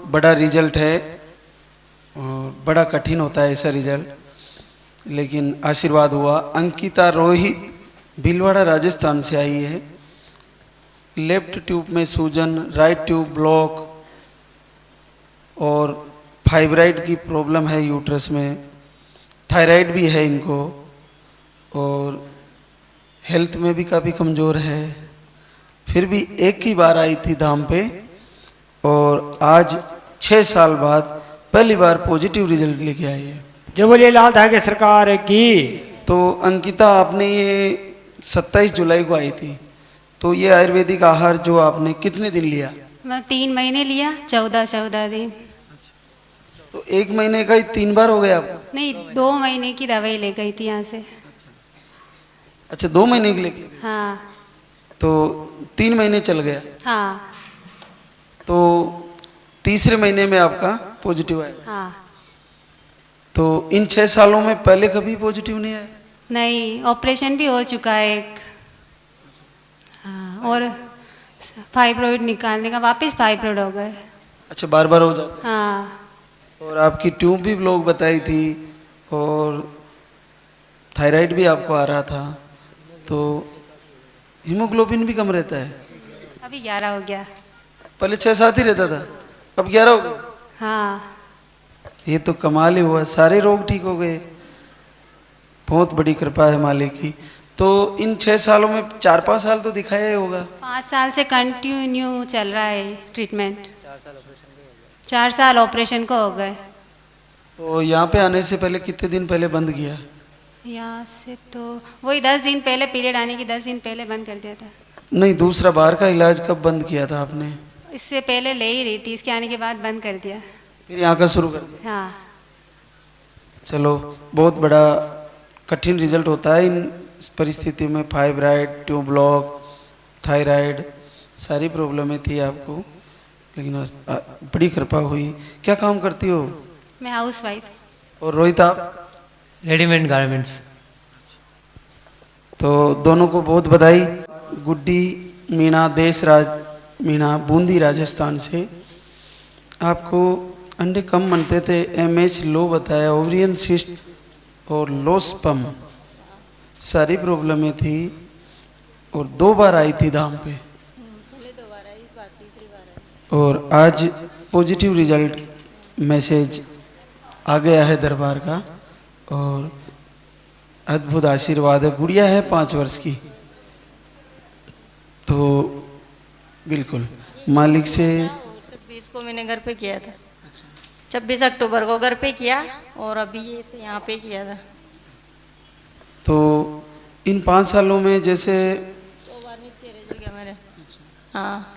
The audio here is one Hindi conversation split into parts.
बड़ा रिजल्ट है और बड़ा कठिन होता है ऐसा रिजल्ट, लेकिन आशीर्वाद हुआ। अंकिता रोहित भीलवाड़ा राजस्थान से आई है। लेफ्ट ट्यूब में सूजन, राइट ट्यूब ब्लॉक और फाइब्राइड की प्रॉब्लम है यूट्रस में, थायराइड भी है इनको और हेल्थ में भी काफ़ी कमज़ोर है। फिर भी एक ही बार आई थी धाम पे और आज 6 साल बाद पहली बार पॉजिटिव रिजल्ट लेके आई है। जो बोलिए लाल धागे सरकार की। तो अंकिता, आपने ये 27 जुलाई को आई थी, तो ये आयुर्वेदिक आहार जो आपने कितने दिन लिया? मैं 3 महीने लिया, 14 दिन। तो 1 महीने का ही 3 बार हो गया आपका? नहीं, 2 महीने की दवाई ले गई थी यहाँ से। अच्छा, 2 महीने के लिए? हाँ। तो 3 महीने चल गया। हाँ। तो तीसरे महीने में आपका पॉजिटिव आया? हाँ। तो इन 6 सालों में पहले कभी पॉजिटिव नहीं आया? नहीं, ऑपरेशन भी हो चुका है एक। हाँ, और फाइब्रॉइड निकालने का, वापस फाइब्रॉइड हो गए। अच्छा, बार बार हो जाता? हाँ। और आपकी ट्यूब भी ब्लॉक बताई थी और थायराइड भी आपको आ रहा था, तो हीमोग्लोबिन भी कम रहता है। अभी 11 हो गया। पहले 6-7 ही रहता था, अब 11 हो गया। हाँ। ये तो कमाल ही हुआ, सारे रोग ठीक हो गए। बहुत बड़ी कृपा है मालिक की। तो इन 6 सालों में 4-5 साल तो दिखाया ही होगा। 5 साल से कंटिन्यू चल रहा है ट्रीटमेंट। 4 साल ऑपरेशन को हो गए। तो यहाँ पे आने से पहले कितने दिन पहले बंद किया? यहाँ से तो वही 10 दिन पहले, पीरियड आने की 10 दिन पहले बंद कर दिया था। नहीं, दूसरा बाहर का इलाज कब बंद किया था आपने? इससे पहले ले ही रही थी, इसके आने के बाद बंद कर दिया। फिर यहाँ का शुरू कर दिया? हाँ। चलो, बहुत बड़ा कठिन रिजल्ट होता है इन परिस्थिति में। फाइब्राइड, ट्यूब ब्लॉक, थायराइड, सारी प्रॉब्लमें थी आपको, लेकिन बड़ी कृपा हुई। क्या काम करती हो? मैं हाउस वाइफ। और रोहित, आप? Readymade garments. तो दोनों को बहुत बधाई। गुड्डी मीणा, देशराज मीणा, बूंदी राजस्थान से। आपको अंडे कम बनते थे, एमएच लो बताया, ओवरियन सिस्ट और लो स्पर्म, सारी प्रॉब्लमें थी और 2 बार आई थी धाम पे। पहले 2 बार आई, इस बार तीसरी बार आई। और आज पॉजिटिव रिजल्ट मैसेज आ गया है दरबार का और अद्भुत आशीर्वाद है। गुड़िया है 5 वर्ष की, तो बिल्कुल मालिक से। 26 को मैंने घर पे किया था, 26 अक्टूबर को घर पे किया और अभी ये तो यहाँ पे किया था। तो इन 5 सालों में जैसे 2 बार मिसकैरेज हो गया मेरे। हाँ।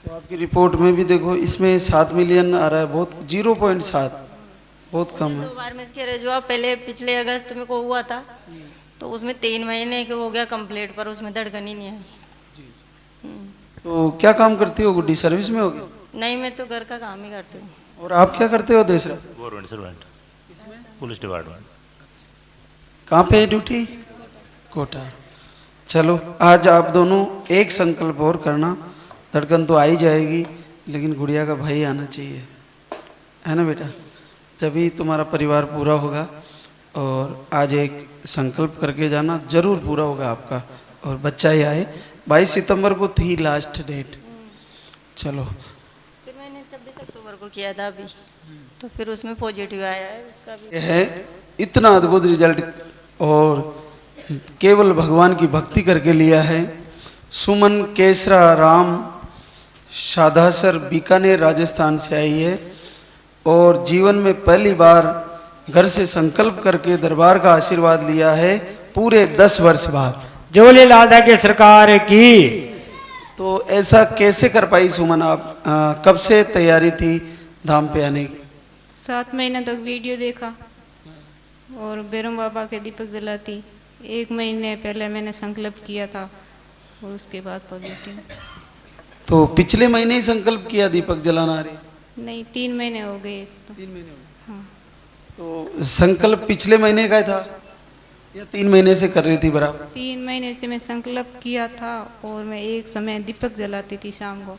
तो आपकी रिपोर्ट में भी देखो, इसमें 7 मिलियन आ रहा है, बहुत 0.7 बहुत कम है। 2 बार मिसकैरेज हुआ, पहले पिछले अगस्त में को हुआ था, तो उसमें 3 महीने के हो गया कंप्लीट, पर उसमें धड़कन ही नहीं आई। तो क्या काम करती हो गुड्डी, सर्विस में होगी? नहीं, मैं तो घर का काम ही करती हूँ। और आप क्या करते हो Deshraj? Government servant, police department. कहाँ पे है ड्यूटी? कोटा। चलो, आज आप दोनों एक संकल्प और करना। धड़कन तो आ ही जाएगी, लेकिन गुड़िया का भाई आना चाहिए, है ना बेटा? जभी तुम्हारा परिवार पूरा होगा। और आज एक संकल्प करके जाना, जरूर पूरा होगा आपका और बच्चा ही आए। 22 सितंबर को थी लास्ट डेट। चलो, फिर मैंने 26 अक्टूबर को किया था अभी, तो फिर उसमें पॉजिटिव आया है उसका भी। ये है इतना अद्भुत रिजल्ट और केवल भगवान की भक्ति करके लिया है। सुमन केसरा राम शादासर बीकानेर राजस्थान से आई है और जीवन में पहली बार घर से संकल्प करके दरबार का आशीर्वाद लिया है पूरे 10 वर्ष बाद। जो बोलिए लाल धागे सरकार की। तो ऐसा कैसे कर पाई सुमन आप? कब से तैयारी थी धाम पे आने की? 7 महीने तक वीडियो देखा और बेरम बाबा के दीपक जलाती। 1 महीने पहले मैंने संकल्प किया था और उसके बाद पॉजिटिव। तो पिछले महीने ही संकल्प किया दीपक जलाना रही? नहीं, 3 महीने हो गए इस तो। 3 महीने हो गए। हाँ। तो संकल्प पिछले महीने का था या 3 महीने से कर रही थी बराबर? 3 महीने से मैं संकल्प किया था और मैं एक समय दीपक जलाती थी शाम को।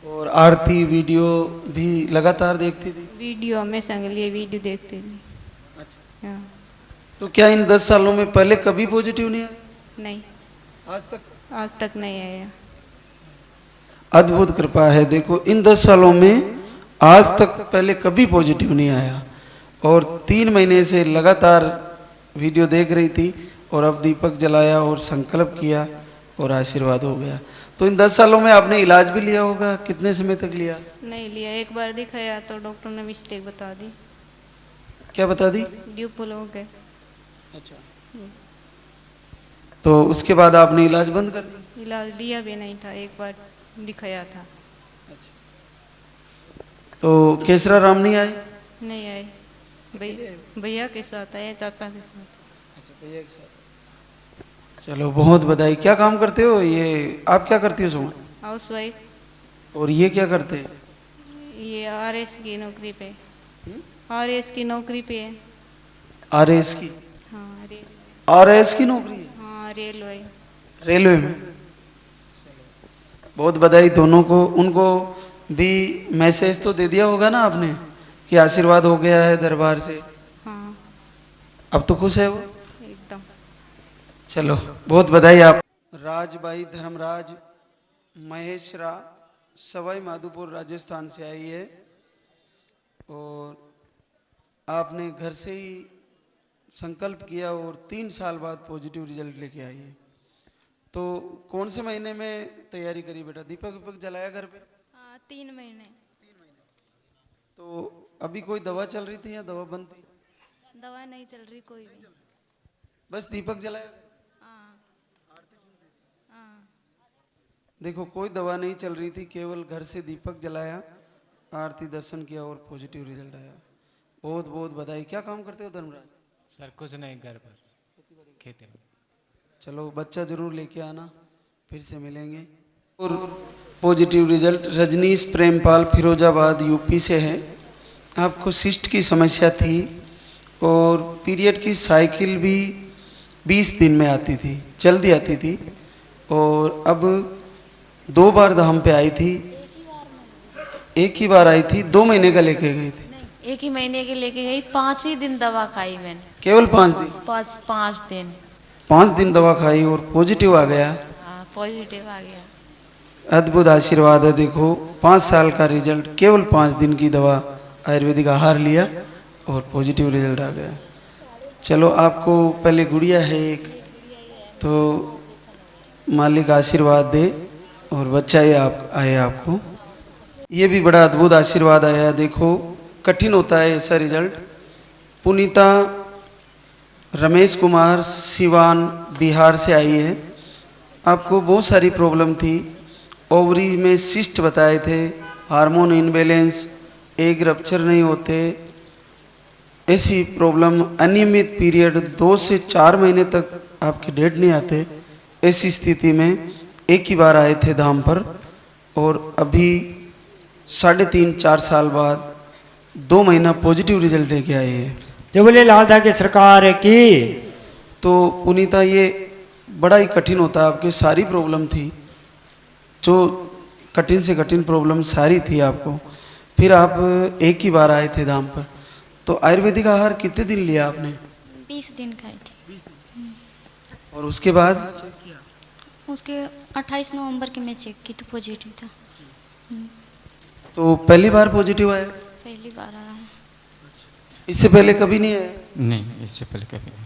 और आरती वीडियो भी लगातार देखती थी? वीडियो हमेशा के लिए वीडियो देखते थी। हाँ। तो क्या इन 10 सालों में पहले कभी पॉजिटिव नहीं आया? नहीं, आज तक नहीं आया। अद्भुत कृपा है। देखो इन 10 सालों में आज तक पहले कभी पॉजिटिव नहीं आया और 3 महीने से लगातार वीडियो देख रही थी और अब दीपक जलाया और संकल्प किया और आशीर्वाद हो गया। तो इन 10 सालों में आपने इलाज भी लिया होगा, कितने समय तक लिया? नहीं लिया, एक बार दिखाया तो डॉक्टर ने मिस्टेक बता दी, क्या बता दी? ड्यूपल हो गए। अच्छा। तो उसके बाद आपने इलाज बंद कर दिया? इलाज लिया भी नहीं था, एक बार दिखाया था। तो केसरा राम नहीं आए? नहीं आए, भैया के साथ आए, चाचा के साथ। भैया के साथ। चलो बहुत बधाई। क्या काम करते हो? ये आप क्या करती हो सुमन? House wife. और ये क्या करते हैं? ये आरएस की नौकरी पे, आरएस की नौकरी पे है। आरएस की? हाँ, आरएस की नौकरी है? हाँ, रेलवे। रेलवे में। बहुत बधाई दोनों को। उनको भी मैसेज तो दे दिया होगा ना आपने कि आशीर्वाद हो गया है दरबार से? हाँ, अब तो खुश है वो? एकदम। चलो बहुत बधाई। आप राजबाई धर्मराज महेशरा सवाई माधोपुर राजस्थान से आई है और आपने घर से ही संकल्प किया और 3 साल बाद पॉजिटिव रिजल्ट लेके आई है। तो कौन से महीने में तैयारी करी बेटा? दीपक विपक जलाया घर पे? हाँ, 3 महीने। तो अभी कोई दवा चल रही थी या दवा बंद थी? दवा नहीं चल रही कोई भी। बस दीपक जलाया? हाँ। हाँ। देखो कोई दवा नहीं चल रही थी, केवल घर से दीपक जलाया, आरती दर्शन किया और पॉजिटिव रिजल्ट आया। बहुत बहुत बधाई। क्या काम करते हो धर्मराज? सर कुछ नहीं, घर पर खेती में। चलो बच्चा जरूर लेके आना, फिर से मिलेंगे। और positive result Rajnish Prempal Firozabad UP से है। आपको सिस्ट की समस्या थी और पीरियड की साइकिल भी 20 दिन में आती थी, जल्दी आती थी और अब 2 बार धाम पे आई थी। एक ही बार आई थी, 2 महीने का लेके गई थी? एक ही महीने के लेके गई, 5 ही दिन दवा खाई मैंने। केवल 5 दिन? 5 दिन। 5 दिन दवा खाई और पॉजिटिव आ गया? हाँ, पॉजिटिव आ गया। अद्भुत आशीर्वाद है। देखो 5 साल का रिजल्ट, केवल 5 दिन की दवा आयुर्वेदिक आहार लिया और पॉजिटिव रिजल्ट आ गया। चलो आपको पहले गुड़िया है एक, तो मालिक आशीर्वाद दे और बच्चा ये आप आए आपको। ये भी बड़ा अद्भुत आशीर्वाद आया। देखो कठिन होता है ऐसा रिजल्ट। पुनीता रमेश कुमार सिवान बिहार से आई है। आपको बहुत सारी प्रॉब्लम थी, ओवरी में सिस्ट बताए थे, हार्मोन इनबैलेंस, एग रप्चर नहीं होते, ऐसी प्रॉब्लम, अनियमित पीरियड 2 से 4 महीने तक आपके डेट नहीं आते। ऐसी स्थिति में एक ही बार आए थे धाम पर और अभी 3.5-4 साल बाद 2 महीना पॉजिटिव रिजल्ट लेके आए हैं। जय बोले लाल की सरकार की। तो पुनीता ये बड़ा ही कठिन होता है, आपकी सारी प्रॉब्लम थी, जो कठिन से कठिन प्रॉब्लम सारी थी आपको, फिर आप एक ही बार आए थे धाम पर। तो आयुर्वेदिक आहार कितने दिन लिया आपने? 20 दिन खाई थी। और उसके बाद? उसके 28 नवंबर के मैं चेक की तो पॉजिटिव था। तो पहली बार पॉजिटिव आया? पहली बार आया है। इससे पहले कभी नहीं आया? नहीं, इससे पहले कभी नहीं।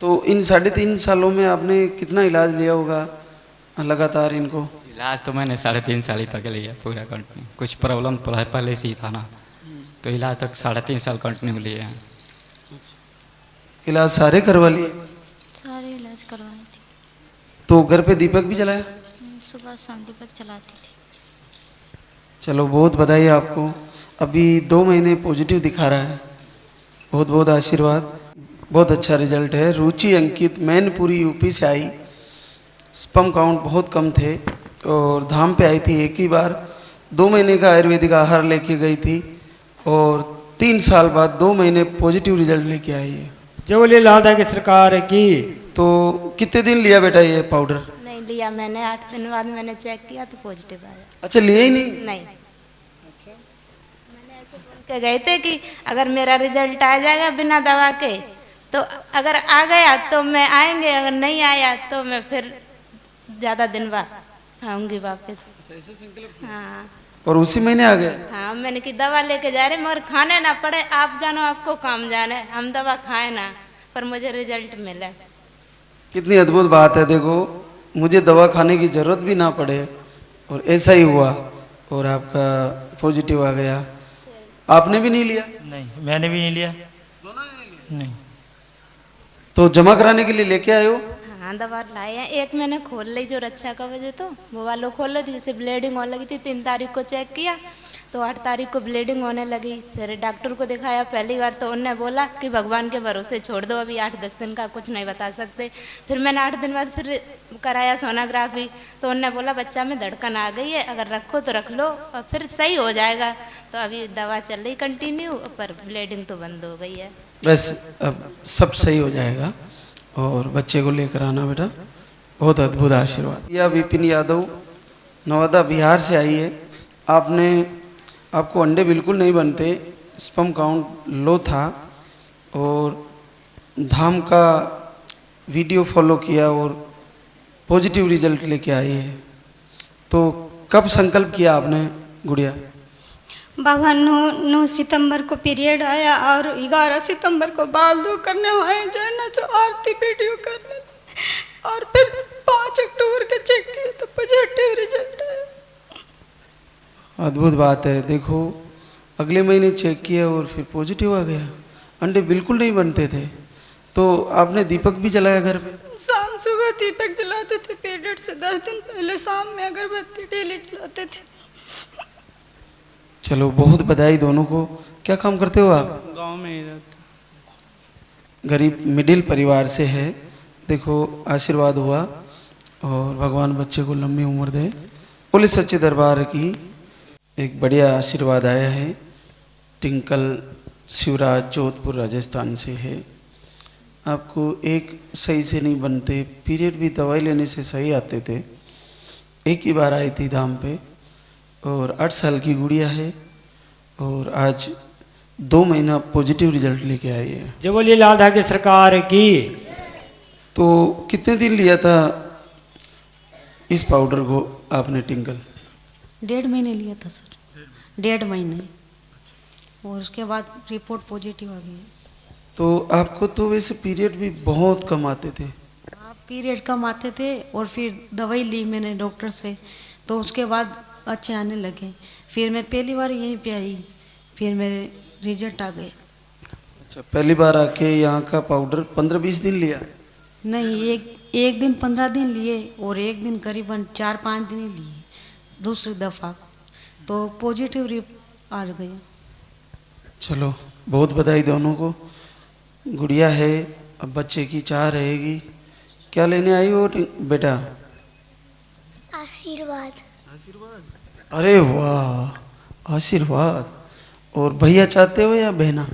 तो इन 3.5 सालों में आपने कितना इलाज लिया होगा लगातार इनको? इलाज तो मैंने 3.5 साल तक लिया पूरा कंटिन्यू। कुछ प्रॉब्लम पहले से ही था ना, तो इलाज तक 3.5 साल कंटिन्यू लिए हैं। इलाज सारे करवा लिए? सारे इलाज करवाई थी। तो घर पे दीपक भी जलाया? सुबह शाम दीपक चलाती थी। चलो बहुत बधाई आपको। अभी 2 महीने पॉजिटिव दिखा रहा है। बहुत बहुत आशीर्वाद, बहुत अच्छा रिजल्ट है। रुचि अंकित मैनपुरी यूपी से आई। स्पर्म काउंट बहुत कम थे और धाम पे आई थी एक ही बार, 2 महीने का आयुर्वेदिक आहार लेके गई थी और 3 साल बाद 2 महीने पॉजिटिव रिजल्ट लेके आई है। जय बोले लाल की सरकार की। तो कितने दिन लिया बेटा ये पाउडर? नहीं लिया मैंने, 8 दिन बाद मैंने चेक किया तो पॉजिटिव आया। अच्छा, लिए ही नहीं? नहीं। मैंने ऐसे बोल के गए थे कि अगर मेरा रिजल्ट आ जाएगा बिना दवा के, तो अगर आ गया तो मैं आएंगे, अगर नहीं आया तो मैं फिर ज़्यादा दिन बाद आऊँगी वापस। हाँ और उसी महीने आ गए? हाँ, मैंने कि दवा लेके जा रहे मगर खाने ना पड़े, आप जानो आपको काम जाने, हम दवा खाए ना, पर मुझे रिजल्ट मिला। कितनी अद्भुत बात है। देखो, मुझे दवा खाने की जरूरत भी ना पड़े और ऐसा ही हुआ और आपका पॉजिटिव आ गया। आपने भी नहीं लिया? नहीं, मैंने भी नहीं लिया। नहीं। तो जमा कराने के लिए लेके आए हो? हाँ, दवा लाए हैं। एक मैंने खोल ली जो रक्षा का वजह, तो वो वालों खोल ली थी, जैसे ब्लीडिंग होने लगी थी। 3 तारीख को चेक किया तो 8 तारीख को ब्लीडिंग होने लगी। फिर डॉक्टर को दिखाया पहली बार, तो उन्होंने बोला कि भगवान के भरोसे छोड़ दो, अभी 8-10 दिन का कुछ नहीं बता सकते। फिर मैंने 8 दिन बाद फिर कराया सोनोग्राफी, तो उन्होंने बोला बच्चा में धड़कन आ गई है, अगर रखो तो रख लो और फिर सही हो जाएगा। तो अभी दवा चल रही कंटिन्यू, पर ब्लीडिंग तो बंद हो गई है। बस अब सब सही हो जाएगा और बच्चे को लेकर आना बेटा। बहुत अद्भुत आशीर्वाद। यह विपिन यादव नवादा बिहार से आई है। आपको अंडे बिल्कुल नहीं बनते, स्पर्म काउंट लो था और धाम का वीडियो फॉलो किया और पॉजिटिव रिजल्ट लेके आई है। तो कब संकल्प किया आपने गुड़िया? बाबा 9 सितंबर को पीरियड आया और 11 सितंबर को बाल धो करने आए, जैना जो आरती वीडियो करने, और फिर 5 अक्टूबर के चेक किए तो पॉजिटिव रिजल्ट आया। अद्भुत बात है। देखो, अगले महीने चेक किया और फिर पॉजिटिव आ गया। अंडे बिल्कुल नहीं बनते थे। तो आपने दीपक भी जलाया घर पे? शाम सुबह दीपक जलाते थे, पीरियड से 10 दिन पहले शाम में अगरबत्ती डेली जलाते थे। चलो, बहुत बधाई दोनों को। क्या काम करते हो आप? गांव में ही रहते। गरीब मिडिल परिवार से है। देखो, आशीर्वाद हुआ और भगवान बच्चे को लंबी उम्र दे। पुलिस सच्चे दरबार की एक बढ़िया आशीर्वाद आया है। टिंकल शिवराज जोधपुर राजस्थान से है। आपको एक सही से नहीं बनते, पीरियड भी दवाई लेने से सही आते थे। एक ही बार आई थी धाम पे और 8 साल की गुड़िया है और आज 2 महीना पॉजिटिव रिजल्ट लेके आई है। जय बोलिए लाल धागे सरकार की। तो कितने दिन लिया था इस पाउडर को आपने टिंकल? 1.5 महीने लिया था सर, 1.5 महीने, और उसके बाद रिपोर्ट पॉजिटिव आ गई। तो आपको तो वैसे पीरियड भी बहुत कम आते थे? हाँ, पीरियड कम आते थे और फिर दवाई ली मैंने डॉक्टर से, तो उसके बाद अच्छे आने लगे। फिर मैं पहली बार यहीं पे आई, फिर मेरे रिजल्ट आ गए। अच्छा, पहली बार आके यहाँ का पाउडर 15-20 दिन लिया? नहीं, एक दिन 15 दिन लिए और एक दिन करीबन 4-5 दिन ही लिए दूसरी दफ़ा, तो पॉजिटिव आ गया। चलो, बहुत बधाई दोनों को। गुड़िया है, अब बच्चे की चाह रहेगी। क्या लेने आई हो बेटा? आशीर्वाद। अरे वाह, आशीर्वाद। और भैया चाहते हो या बहना?